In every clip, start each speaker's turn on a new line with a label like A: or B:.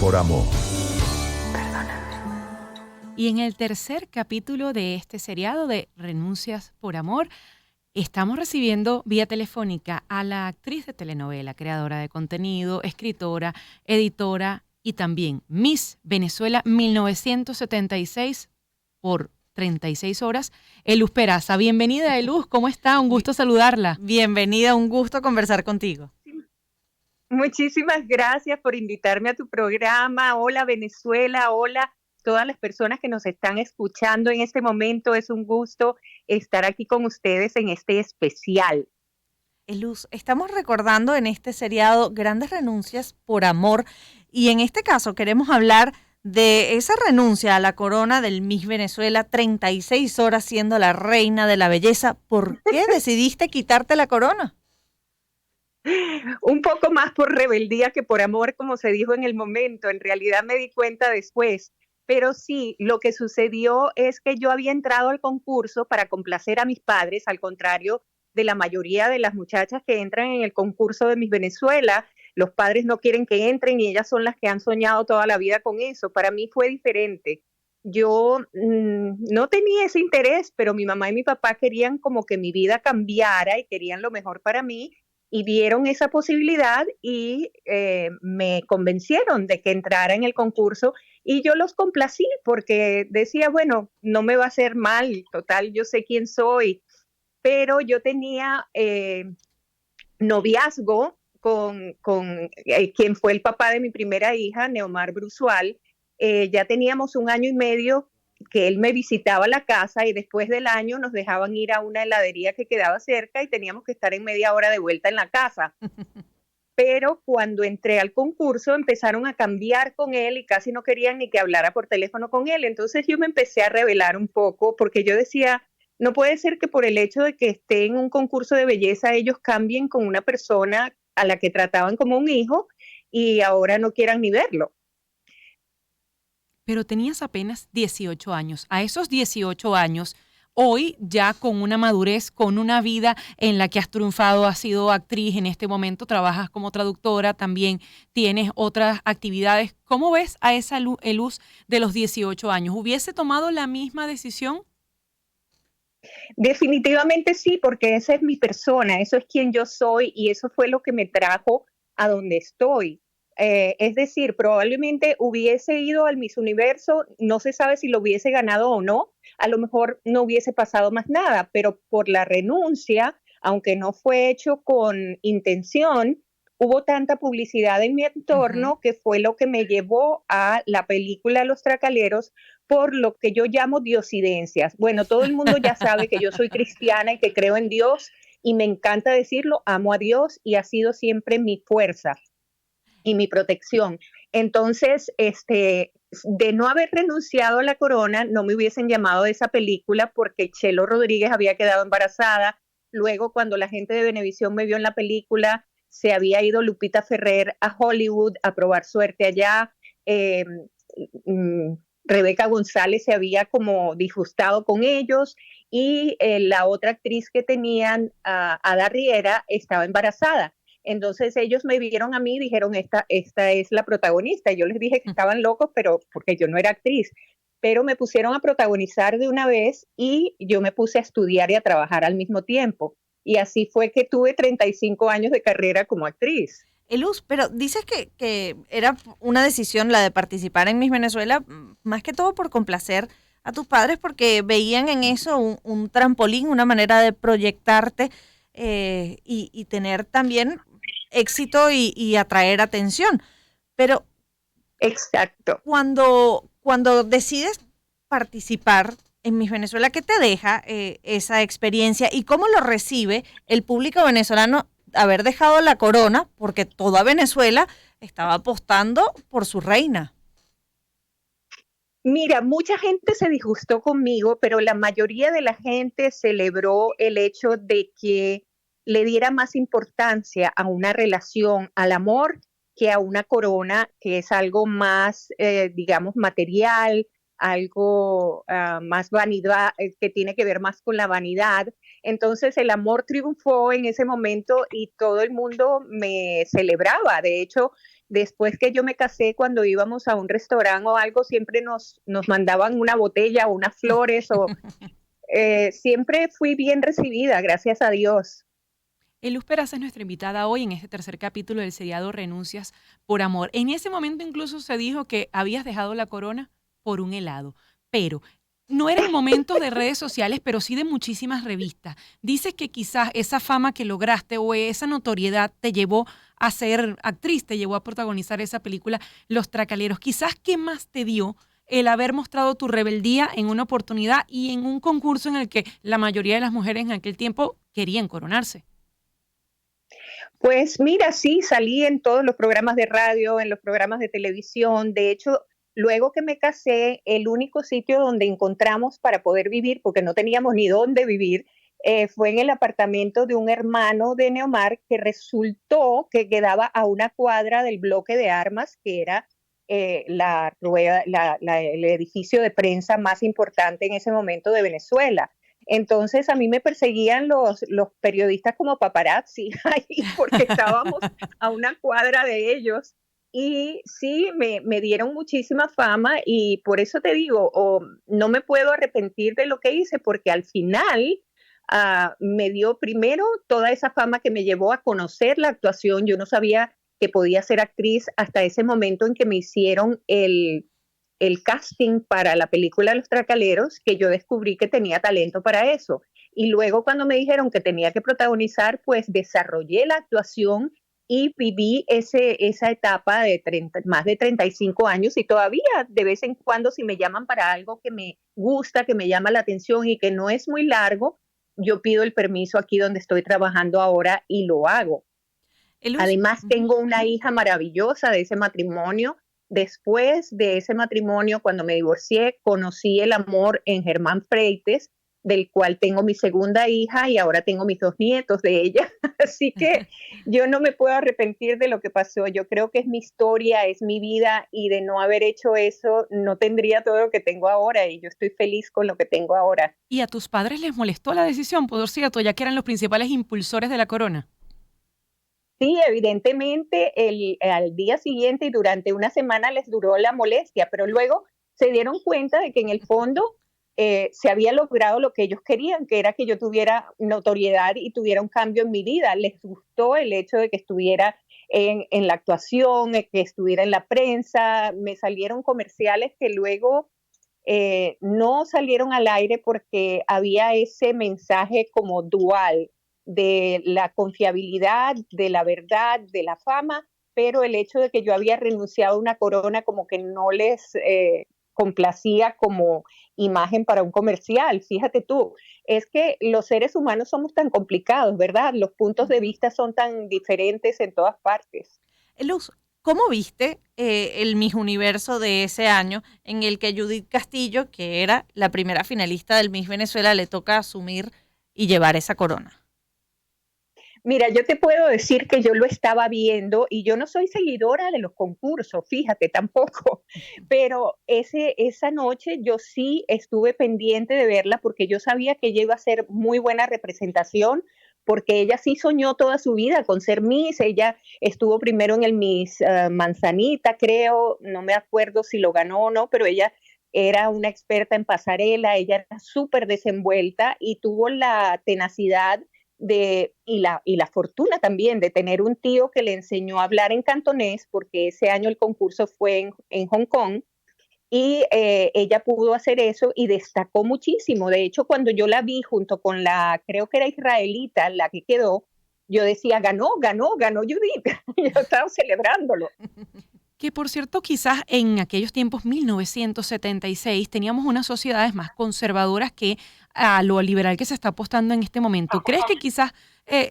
A: por amor.
B: Y en el tercer capítulo de este seriado de Renuncias por Amor, estamos recibiendo vía telefónica a la actriz de telenovela, creadora de contenido, escritora, editora y también Miss Venezuela 1976 por 36 horas, Eluz Peraza. Bienvenida, Eluz, ¿cómo está? Un gusto saludarla.
C: Bienvenida, un gusto conversar contigo.
D: Muchísimas gracias por invitarme a tu programa. Hola Venezuela, hola todas las personas que nos están escuchando en este momento. Es un gusto estar aquí con ustedes en este especial.
C: Eluz, estamos recordando en este seriado Grandes Renuncias por Amor y en este caso queremos hablar de esa renuncia a la corona del Miss Venezuela, 36 horas siendo la reina de la belleza. ¿Por qué decidiste quitarte la corona?
D: Un poco más por rebeldía que por amor, como se dijo en el momento. En realidad me di cuenta después. Pero sí, lo que sucedió es que yo había entrado al concurso para complacer a mis padres, al contrario de la mayoría de las muchachas que entran en el concurso de Miss Venezuela. Los padres no quieren que entren y ellas son las que han soñado toda la vida con eso. Para mí fue diferente. Yo no tenía ese interés, pero mi mamá y mi papá querían como que mi vida cambiara y querían lo mejor para mí y vieron esa posibilidad y me convencieron de que entrara en el concurso y yo los complací porque decía, bueno, no me va a hacer mal, total, yo sé quién soy, pero yo tenía noviazgo con quien fue el papá de mi primera hija, Neomar Brusual. Ya teníamos 1 año y medio que él me visitaba la casa y después del año nos dejaban ir a una heladería que quedaba cerca y teníamos que estar en media hora de vuelta en la casa. Pero cuando entré al concurso empezaron a cambiar con él y casi no querían ni que hablara por teléfono con él. Entonces yo me empecé a rebelar un poco porque yo decía, no puede ser que por el hecho de que esté en un concurso de belleza ellos cambien con una persona a la que trataban como un hijo y ahora no quieran ni verlo.
B: Pero tenías apenas 18 años. A esos 18 años, hoy ya con una madurez, con una vida en la que has triunfado, has sido actriz, en este momento trabajas como traductora, también tienes otras actividades. ¿Cómo ves a esa Eluz de los 18 años? ¿Hubiese tomado la misma decisión?
D: Definitivamente sí, porque esa es mi persona, eso es quien yo soy y eso fue lo que me trajo a donde estoy. Es decir, probablemente hubiese ido al Miss Universo, no se sabe si lo hubiese ganado o no, a lo mejor no hubiese pasado más nada, pero por la renuncia, aunque no fue hecho con intención, hubo tanta publicidad en mi entorno que fue lo que me llevó a la película Los Tracaleros, por lo que yo llamo diosidencias. Bueno, todo el mundo ya sabe que yo soy cristiana y que creo en Dios y me encanta decirlo, amo a Dios y ha sido siempre mi fuerza y mi protección. Entonces, de no haber renunciado a la corona, no me hubiesen llamado de esa película porque Chelo Rodríguez había quedado embarazada. Luego, cuando la gente de Venevisión me vio en la película, se había ido Lupita Ferrer a Hollywood a probar suerte allá. Eh, mm, Rebeca González se había como disgustado con ellos y la otra actriz que tenían, Ada Riera, estaba embarazada. Entonces ellos me vieron a mí y dijeron, esta es la protagonista. Y yo les dije que estaban locos, pero porque yo no era actriz. Pero me pusieron a protagonizar de una vez y yo me puse a estudiar y a trabajar al mismo tiempo. Y así fue que tuve 35 años de carrera como actriz.
C: Eluz, pero dices que era una decisión la de participar en Miss Venezuela, más que todo por complacer a tus padres, porque veían en eso un trampolín, una manera de proyectarte y tener también éxito y atraer atención. Pero
D: exacto.
C: Cuando decides participar en Miss Venezuela, ¿qué te deja esa experiencia y cómo lo recibe el público venezolano haber dejado la corona porque toda Venezuela estaba apostando por su reina?
D: Mira, mucha gente se disgustó conmigo, pero la mayoría de la gente celebró el hecho de que le diera más importancia a una relación, al amor, que a una corona, que es algo más, digamos, material, algo más vanidad, que tiene que ver más con la vanidad. Entonces el amor triunfó en ese momento y todo el mundo me celebraba. De hecho, después que yo me casé, cuando íbamos a un restaurante o algo, siempre nos mandaban una botella o unas flores, o siempre fui bien recibida, gracias a Dios.
B: Luz Peraza es nuestra invitada hoy en este tercer capítulo del seriado Renuncias por Amor. En ese momento incluso se dijo que habías dejado la corona por un helado, pero no eran momentos de redes sociales, pero sí de muchísimas revistas. Dices que quizás esa fama que lograste o esa notoriedad te llevó a ser actriz, te llevó a protagonizar esa película Los Tracaleros. Quizás, ¿qué más te dio el haber mostrado tu rebeldía en una oportunidad y en un concurso en el que la mayoría de las mujeres en aquel tiempo querían coronarse?
D: Pues mira, sí, salí en todos los programas de radio, en los programas de televisión. De hecho, luego que me casé, el único sitio donde encontramos para poder vivir, porque no teníamos ni dónde vivir, fue en el apartamento de un hermano de Neomar que resultó que quedaba a una cuadra del bloque de armas, que era el edificio de prensa más importante en ese momento de Venezuela. Entonces a mí me perseguían los periodistas como paparazzi ahí, porque estábamos a una cuadra de ellos. Y sí, me dieron muchísima fama, y por eso te digo, no me puedo arrepentir de lo que hice, porque al final me dio primero toda esa fama que me llevó a conocer la actuación. Yo no sabía que podía ser actriz hasta ese momento en que me hicieron el casting para la película Los Tracaleros, que yo descubrí que tenía talento para eso. Y luego cuando me dijeron que tenía que protagonizar, pues desarrollé la actuación y viví esa etapa de más de 35 años, y todavía de vez en cuando, si me llaman para algo que me gusta, que me llama la atención y que no es muy largo, yo pido el permiso aquí donde estoy trabajando ahora y lo hago. Además, tengo una hija maravillosa de ese matrimonio. Después de ese matrimonio, cuando me divorcié, conocí el amor en Germán Freites, del cual tengo mi segunda hija, y ahora tengo mis 2 nietos de ella. Así que yo no me puedo arrepentir de lo que pasó. Yo creo que es mi historia, es mi vida, y de no haber hecho eso no tendría todo lo que tengo ahora, y yo estoy feliz con lo que tengo ahora.
B: ¿Y a tus padres les molestó la decisión, por cierto, ya que eran los principales impulsores de la corona?
D: Sí, evidentemente al día siguiente y durante una semana les duró la molestia, pero luego se dieron cuenta de que en el fondo se había logrado lo que ellos querían, que era que yo tuviera notoriedad y tuviera un cambio en mi vida. Les gustó el hecho de que estuviera en la actuación, que estuviera en la prensa. Me salieron comerciales que luego no salieron al aire porque había ese mensaje como dual de la confiabilidad, de la verdad, de la fama, pero el hecho de que yo había renunciado a una corona como que no les complacía como imagen para un comercial. Fíjate tú, es que los seres humanos somos tan complicados, ¿verdad? Los puntos de vista son tan diferentes en todas partes.
C: Luz, ¿cómo viste el Miss Universo de ese año en el que Judith Castillo, que era la primera finalista del Miss Venezuela, le toca asumir y llevar esa corona?
D: Mira, yo te puedo decir que yo lo estaba viendo, y yo no soy seguidora de los concursos, fíjate, tampoco, pero esa noche yo sí estuve pendiente de verla, porque yo sabía que ella iba a ser muy buena representación, porque ella sí soñó toda su vida con ser Miss. Ella estuvo primero en el Miss Manzanita, creo, no me acuerdo si lo ganó o no, pero ella era una experta en pasarela, ella era súper desenvuelta y tuvo la tenacidad y la fortuna también de tener un tío que le enseñó a hablar en cantonés, porque ese año el concurso fue en Hong Kong, y ella pudo hacer eso y destacó muchísimo. De hecho, cuando yo la vi junto con creo que era israelita, la que quedó, yo decía, ganó Judith. Yo estaba celebrándolo.
B: Que por cierto, quizás en aquellos tiempos, 1976, teníamos unas sociedades más conservadoras que a lo liberal que se está apostando en este momento. ¿Crees que quizás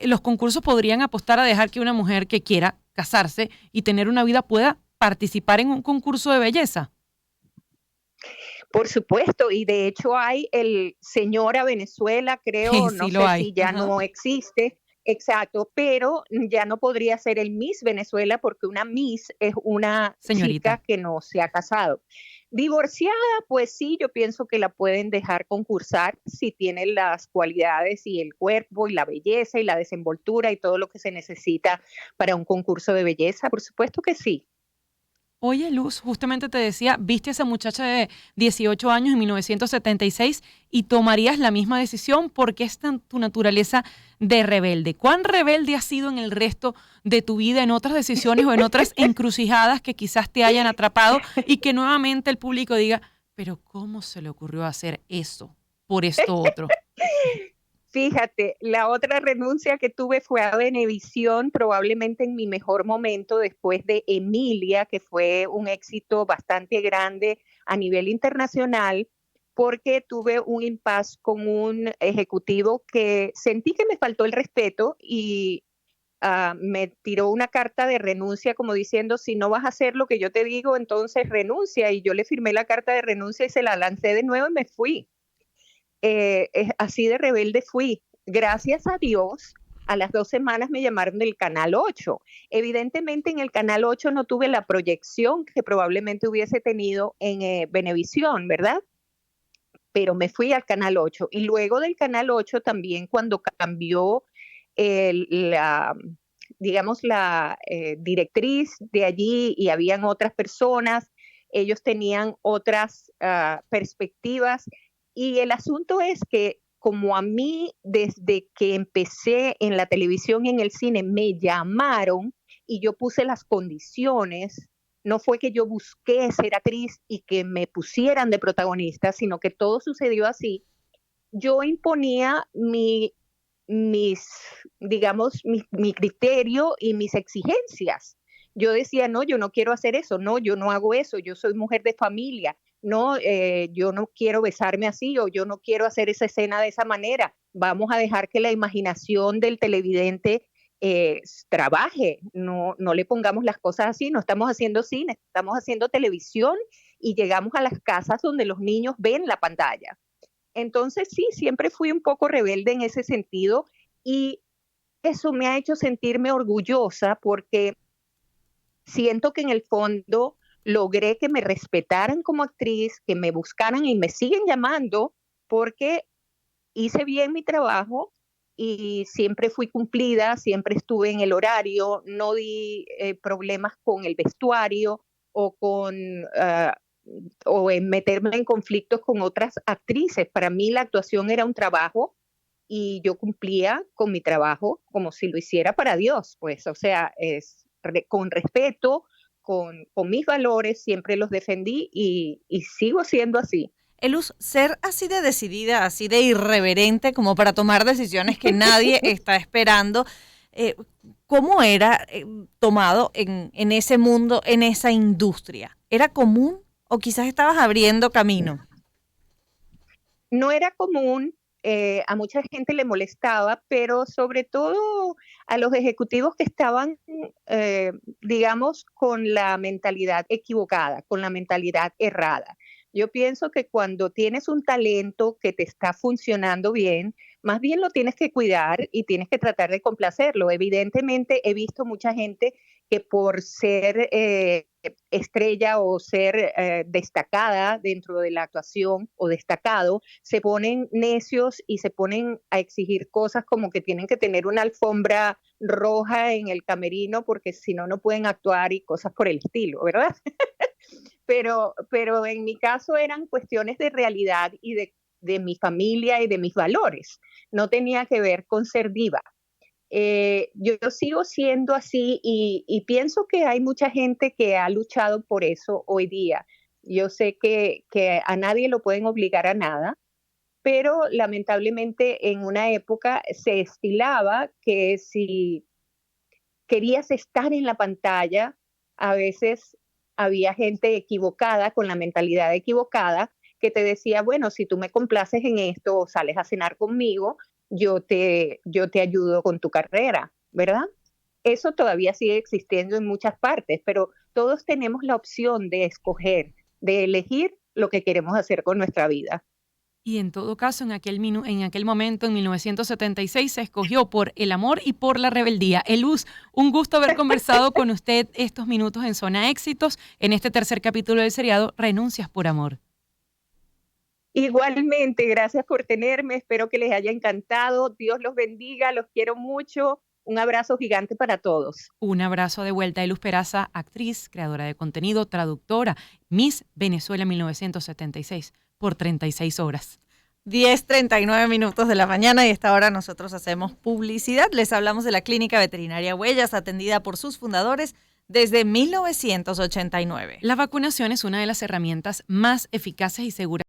B: los concursos podrían apostar a dejar que una mujer que quiera casarse y tener una vida pueda participar en un concurso de belleza?
D: Por supuesto, y de hecho hay el Señora Venezuela, creo,
B: Sí,
D: no
B: lo
D: sé
B: hay.
D: si ya
B: Ajá.
D: no existe. Exacto, pero ya no podría ser el Miss Venezuela, porque una Miss es una
B: Señorita.
D: chica que no se ha casado. Divorciada, pues sí, yo pienso que la pueden dejar concursar si tiene las cualidades y el cuerpo y la belleza y la desenvoltura y todo lo que se necesita para un concurso de belleza. Por supuesto que sí.
B: Oye, Luz, justamente te decía, viste a esa muchacha de 18 años en 1976 y tomarías la misma decisión porque es tu naturaleza de rebelde. ¿Cuán rebelde has sido en el resto de tu vida, en otras decisiones o en otras encrucijadas que quizás te hayan atrapado y que nuevamente el público diga, pero ¿cómo se le ocurrió hacer eso por esto otro?
D: Fíjate, la otra renuncia que tuve fue a Venevisión, probablemente en mi mejor momento después de Emilia, que fue un éxito bastante grande a nivel internacional, porque tuve un impasse con un ejecutivo que sentí que me faltó el respeto y me tiró una carta de renuncia como diciendo, si no vas a hacer lo que yo te digo, entonces renuncia. Y yo le firmé la carta de renuncia y se la lancé de nuevo y me fui. Así de rebelde fui. Gracias a Dios, a las 2 semanas me llamaron del Canal 8. Evidentemente en el Canal 8 no tuve la proyección que probablemente hubiese tenido en Venevisión, ¿verdad? Pero me fui al Canal 8. Y luego del Canal 8 también cuando cambió la, digamos, la directriz de allí y habían otras personas, ellos tenían otras perspectivas y el asunto es que como a mí desde que empecé en la televisión y en el cine me llamaron y yo puse las condiciones, no fue que yo busqué ser actriz y que me pusieran de protagonista, sino que todo sucedió así. Yo imponía mis, digamos, mi criterio y mis exigencias. Yo decía, no, yo no quiero hacer eso, no, yo no hago eso, yo soy mujer de familia, no, yo no quiero besarme así o yo no quiero hacer esa escena de esa manera. Vamos a dejar que la imaginación del televidente trabaje, no, no le pongamos las cosas así, no estamos haciendo cine, estamos haciendo televisión y llegamos a las casas donde los niños ven la pantalla. Entonces sí, siempre fui un poco rebelde en ese sentido y eso me ha hecho sentirme orgullosa porque siento que en el fondo logré que me respetaran como actriz, que me buscaran y me siguen llamando porque hice bien mi trabajo y siempre fui cumplida, siempre estuve en el horario, no di problemas con el vestuario o con o en meterme en conflictos con otras actrices. Para mí la actuación era un trabajo y yo cumplía con mi trabajo como si lo hiciera para Dios, pues, o sea, con respeto, con mis valores, siempre los defendí y sigo siendo así.
C: Elus, ser así de decidida, así de irreverente como para tomar decisiones que nadie está esperando, eh, ¿cómo era tomado en ese mundo, en esa industria? ¿Era común o quizás estabas abriendo camino?
D: No era común, a mucha gente le molestaba, pero sobre todo a los ejecutivos que estaban, eh, digamos, con la mentalidad equivocada, con la mentalidad errada. Yo pienso que cuando tienes un talento que te está funcionando bien, más bien lo tienes que cuidar y tienes que tratar de complacerlo. Evidentemente, he visto mucha gente que por ser estrella o ser destacada dentro de la actuación o destacado, se ponen necios y se ponen a exigir cosas como que tienen que tener una alfombra roja en el camerino porque si no, no pueden actuar y cosas por el estilo, ¿verdad? Pero en mi caso eran cuestiones de realidad y de mi familia y de mis valores. No tenía que ver con ser diva. Yo sigo siendo así y pienso que hay mucha gente que ha luchado por eso hoy día. Yo sé que a nadie lo pueden obligar a nada, pero lamentablemente en una época se estilaba que si querías estar en la pantalla, a veces había gente equivocada, con la mentalidad equivocada, que te decía, bueno, si tú me complaces en esto o sales a cenar conmigo, yo te ayudo con tu carrera, ¿verdad? Eso todavía sigue existiendo en muchas partes, pero todos tenemos la opción de escoger, de elegir lo que queremos hacer con nuestra vida.
B: Y en todo caso, en aquel momento, en 1976, se escogió por el amor y por la rebeldía. Eluz, un gusto haber conversado con usted estos minutos en Zona Éxitos, en este tercer capítulo del seriado Renuncias por Amor.
D: Igualmente, gracias por tenerme, espero que les haya encantado, Dios los bendiga, los quiero mucho, un abrazo gigante para todos.
B: Un abrazo de vuelta. Eluz Peraza, actriz, creadora de contenido, traductora, Miss Venezuela 1976, por 36 horas.
C: 10:39 de la mañana y a esta hora nosotros hacemos publicidad. Les hablamos de la Clínica Veterinaria Huellas, atendida por sus fundadores desde 1989.
B: La vacunación es una de las herramientas más eficaces y seguras